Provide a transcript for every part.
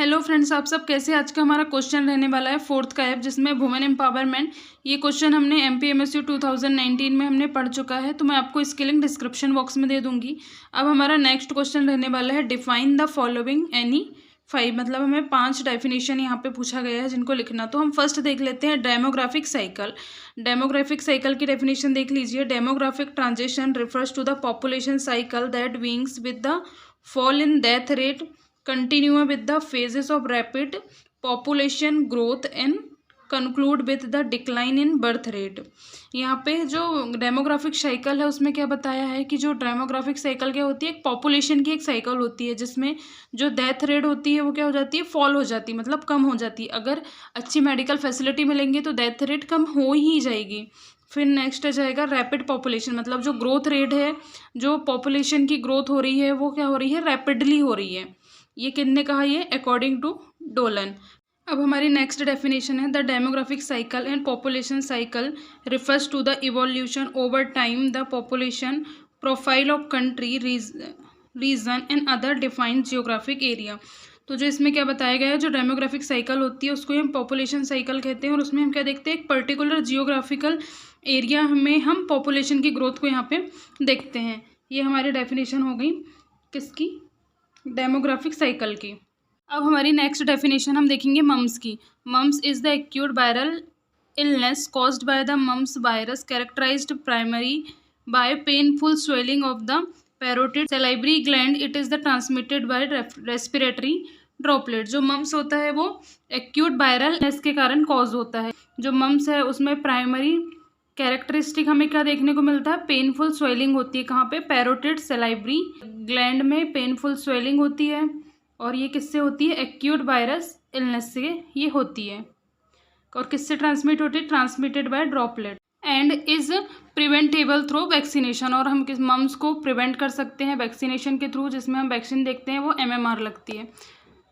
Hello friends, आप सब कैसे। आज का हमारा क्वेश्चन रहने वाला है फोर्थ का ऐप, जिसमें वुमेन एम्पावरमेंट। ये क्वेश्चन हमने MPMSU 2019 में हमने पढ़ चुका है, तो मैं आपको इसकी लिंक डिस्क्रिप्शन बॉक्स में दे दूंगी। अब हमारा नेक्स्ट क्वेश्चन रहने वाला है डिफाइन द फॉलोइंग एनी 5, मतलब हमें 5 डेफिनेशन यहाँ पे पूछा गया है जिनको लिखना। तो हम फर्स्ट देख लेते हैं डेमोग्राफिक साइकिल। डेमोग्राफिक साइकिल की डेफिनेशन देख लीजिए। Demographic transition refers to the population cycle that begins with the fall in death rate continue with the phases of rapid population growth and conclude with the decline in birth rate। यहाँ पे जो demographic cycle है उसमें क्या बताया है कि जो डेमोग्राफिक साइकिल क्या होती है, एक पॉपुलेशन की एक साइकिल होती है जिसमें जो डेथ रेट होती है वो क्या हो जाती है, फॉल हो जाती है, मतलब कम हो जाती है। अगर अच्छी मेडिकल फैसिलिटी मिलेंगी तो डेथ रेट कम हो ही जाएगी। फिर नेक्स्ट आ जाएगा रैपिड पॉपुलेशन, मतलब जो ग्रोथ रेट है, जो पॉपुलेशन की ग्रोथ हो रही है वो क्या हो रही है, रैपिडली हो रही है। ये किसने कहा, ये अकॉर्डिंग टू डोलन। अब हमारी नेक्स्ट डेफिनेशन है the demographic cycle and population cycle refers to the evolution over time the population profile of country region and other defined geographic area. तो जो इसमें क्या बताया गया है, जो डेमोग्राफिक साइकिल होती है उसको हम पॉपुलेशन साइकिल कहते हैं, और उसमें हम क्या देखते हैं, एक पर्टिकुलर जियोग्राफिकल एरिया में हम पॉपुलेशन की ग्रोथ को यहाँ पे देखते हैं। ये हमारी डेफिनेशन हो गई किसकी, डेमोग्राफिक साइकिल की। अब हमारी नेक्स्ट डेफिनेशन हम देखेंगे मम्स की। Mumps is the acute viral illness caused by the mumps virus characterised primary by painful swelling of the parotid salivary gland. It is the transmitted by respiratory droplet. जो mumps होता है वो acute viral illness के कारण cause होता है। जो mums है उसमें प्राइमरी कैरेक्टरिस्टिक हमें क्या देखने को मिलता है, पेनफुल स्वेलिंग होती है। कहाँ पे, पैरोटिड सैलाइवरी ग्लैंड में पेनफुल स्वेलिंग होती है, और ये किससे होती है, एक्यूट वायरस इलनेस से ये होती है। और किससे ट्रांसमिट होती है, transmitted by droplet and is preventable through vaccination. और हम किस मम्स को प्रिवेंट कर सकते हैं वैक्सीनेशन के थ्रू, जिसमें हम वैक्सीन देखते हैं वो MMR लगती है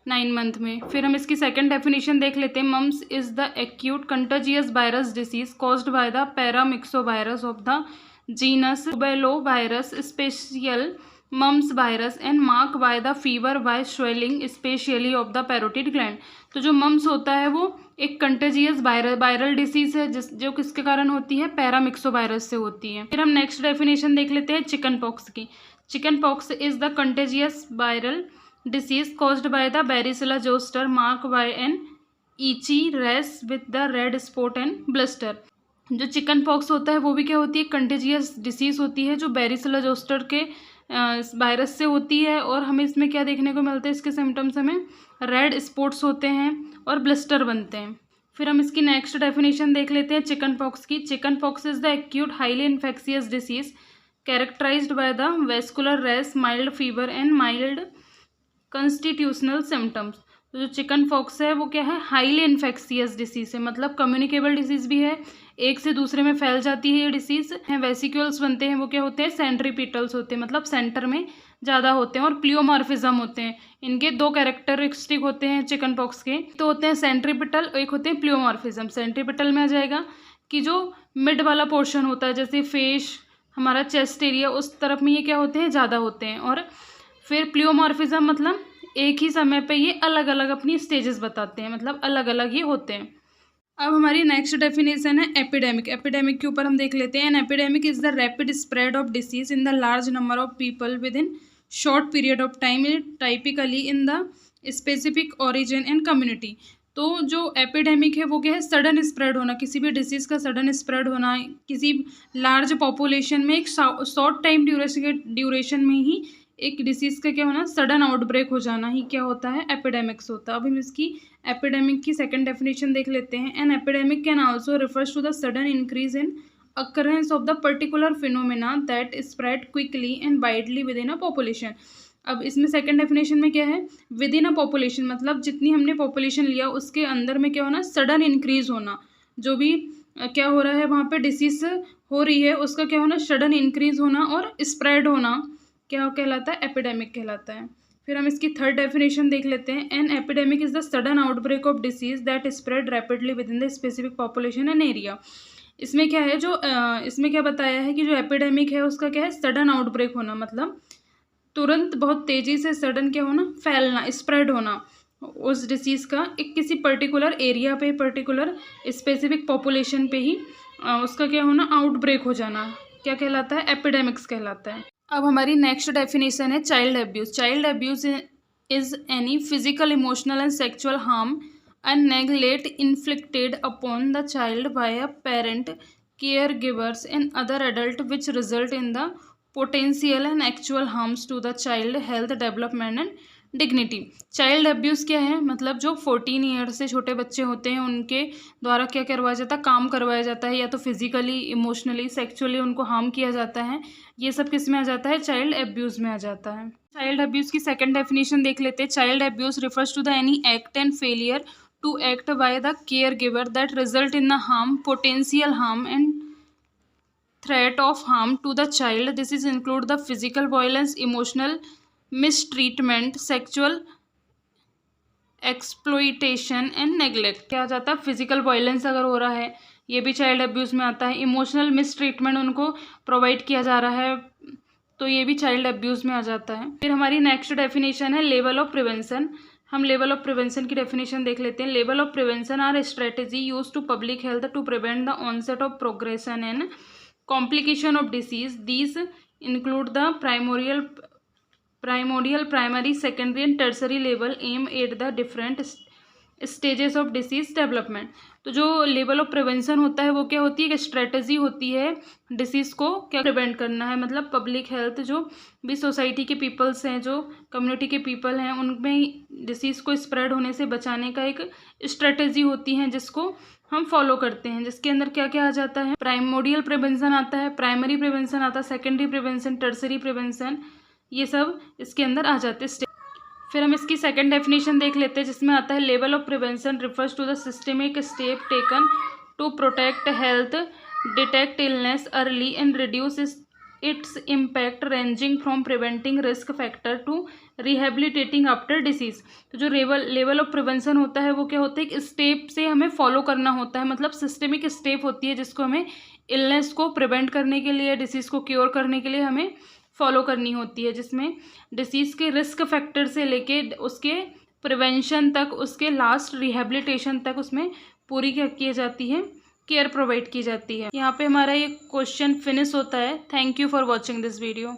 9 मंथ में। फिर हम इसकी सेकंड डेफिनेशन देख लेते हैं। Mumps is the acute contagious virus disease caused by the paramyxovirus of the genus rubulavirus special mumps virus and mark by the fever by swelling specially of the parotid gland. तो जो mumps होता है वो एक contagious viral disease है जो किसके कारण होती है, पैरामिक्सोवायरस से होती है। फिर हम नेक्स्ट डेफिनेशन देख लेते हैं चिकन पॉक्स की। Chicken pox is the contagious viral disease caused by the varicella zoster marked by an itchy rash with the red spot and blister। जो चिकन पॉक्स होता है वो भी क्या होती है, कंटेजियस डिसीज होती है जो बैरिसिला जोस्टर के वायरस से होती है। और हमें इसमें क्या देखने को मिलता है, इसके सिम्टम्स हमें रेड स्पॉट्स होते हैं और ब्लिस्टर बनते हैं। फिर हम इसकी नेक्स्ट डेफिनेशन देख लेते हैं चिकन पॉक्स की। Chicken pox is the acute highly infectious disease characterised by the vesicular rash mild fever and mild constitutional symptoms. तो जो चिकन पॉक्स है वो क्या है, हाईली इन्फेक्शियस डिसीज है, मतलब कम्युनिकेबल डिसीज भी है, एक से दूसरे में फैल जाती है ये डिसीज है। वेसिक्यूल्स बनते हैं वो क्या होते हैं, सेंट्रीपिटल्स होते हैं, मतलब सेंटर में ज़्यादा होते हैं। और प्लियोमॉर्फिज्म होते हैं। इनके 2 कैरेक्टरिस्टिक होते हैं चिकन पॉक्स के, तो होते हैं सेंट्रीपिटल, एक होते हैं प्लियोमॉर्फिज्म। सेंट्रीपिटल में आ जाएगा कि जो मिड वाला पोर्शन होता है, जैसे फेस हमारा चेस्ट एरिया, उस तरफ में ये क्या होते हैं, ज़्यादा होते हैं। और फिर प्लियोमॉर्फिज्म मतलब एक ही समय पे ये अलग अलग अपनी स्टेजेस बताते हैं, मतलब अलग अलग ये होते हैं। अब हमारी नेक्स्ट डेफिनेशन है एपिडेमिक। एपिडेमिक के ऊपर हम देख लेते हैं। An epidemic is the rapid spread of disease in the large number of people with in short period of time, typically in the specific origin and community. तो जो epidemic है वो क्या है, सडन स्प्रेड होना, किसी भी डिसीज़ का सडन स्प्रेड होना, किसी लार्ज पॉपुलेशन में एक शॉर्ट टाइम ड्यूरेशन में ही एक डिसीज़ का क्या होना, सडन आउटब्रेक हो जाना ही क्या होता है, एपिडेमिक्स होता है। अब हम इसकी एपिडेमिक की सेकंड डेफिनेशन देख लेते हैं। An epidemic can also refers to the sudden increase in occurrence of the particular phenomena that spread quickly and widely within a population। अब इसमें सेकंड डेफिनेशन में क्या है, विद इन अ पॉपुलेशन, मतलब जितनी हमने पॉपुलेशन लिया उसके अंदर में क्या होना, सडन इंक्रीज होना। जो भी क्या हो रहा है वहाँ पे डिसीज हो रही है उसका क्या होना, सडन इंक्रीज होना और स्प्रेड होना क्या कहलाता है, एपिडेमिक कहलाता है। फिर हम इसकी थर्ड डेफिनेशन देख लेते हैं। An epidemic is the sudden outbreak of disease that spread rapidly with in the specific population and area. इसमें क्या है, जो इसमें क्या बताया है कि जो एपिडेमिक है उसका क्या है, सडन आउटब्रेक होना, मतलब तुरंत बहुत तेज़ी से सडन क्या होना, फैलना, स्प्रेड होना उस डिसीज़ का एक किसी पर्टिकुलर एरिया पे, पर्टिकुलर स्पेसिफिक पॉपुलेशन पे ही उसका क्या होना, आउटब्रेक हो जाना, क्या कहलाता है, एपिडेमिक्स कहलाता है। अब हमारी नेक्स्ट डेफिनेशन है child abuse. Child abuse is any physical, emotional and sexual harm and neglect inflicted upon the child by a parent, caregivers and other adult which result in the potential and actual harms to the child health, development and dignity। Child abuse क्या है, मतलब जो 14 year से छोटे बच्चे होते हैं उनके द्वारा क्या करवाया जाता है, काम करवाया जाता है, या तो फिजिकली, इमोशनली, सेक्चुअली उनको हार्म किया जाता है। ये सब किस में आ जाता है, चाइल्ड अब्यूज़ में आ जाता है। चाइल्ड अब्यूज़ की सेकंड डेफिनेशन देख लेते हैं। Child abuse refers to the any act and failure to act by the caregiver that result in the harm, potential harm and threat of harm to the child. This is include the physical violence, emotional mistreatment, sexual exploitation and neglect। क्या आ जाता है, physical violence अगर हो रहा है ये भी child abuse में आता है। इमोशनल मिसट्रीटमेंट उनको प्रोवाइड किया जा रहा है तो ये भी चाइल्ड अब्यूज़ में आ जाता है। फिर हमारी नेक्स्ट डेफिनेशन है लेवल ऑफ प्रिवेंशन। हम लेवल ऑफ प्रिवेंशन की डेफिनेशन देख लेते हैं। Level of prevention are strategy use to public health to prevent the onset of progression and complication of disease. These include the primordial, primary, secondary and tertiary level aim at the different stages of disease development. तो जो level of prevention होता है वो क्या होती है, एक strategy होती है डिसीज़ को क्या प्रिवेंट करना है, मतलब पब्लिक हेल्थ जो भी सोसाइटी के पीपल्स हैं, जो कम्युनिटी के पीपल हैं, उनमें डिसीज़ को स्प्रेड होने से बचाने का एक स्ट्रेटजी होती है जिसको हम फॉलो करते हैं, जिसके अंदर क्या क्या आ जाता है, प्राइमोडियल प्रिवेंशन आता है, प्राइमरी प्रिवेंशन आता है, सेकेंडरी प्रिवेंशन, टर्सरी प्रिवेंशन, ये सब इसके अंदर आ जाते हैं। फिर हम इसकी सेकंड डेफिनेशन देख लेते हैं जिसमें आता है level of prevention refers to the systemic step taken to protect health, detect illness early and reduce its impact ranging from preventing risk factor to rehabilitating after disease. तो जो लेवल ऑफ प्रिवेंशन होता है वो क्या होता है, एक step से हमें फॉलो करना होता है, मतलब सिस्टेमिक स्टेप होती है जिसको हमें इलनेस को प्रिवेंट करने के लिए, डिसीज़ को क्योर करने के लिए हमें फॉलो करनी होती है, जिसमें डिसीज़ के रिस्क फैक्टर से लेके उसके प्रिवेंशन तक, उसके लास्ट रिहेबिलिटेशन तक उसमें पूरी क्या की जाती है, केयर प्रोवाइड की जाती है। यहाँ पे हमारा ये क्वेश्चन फिनिश होता है। Thank you for watching this video.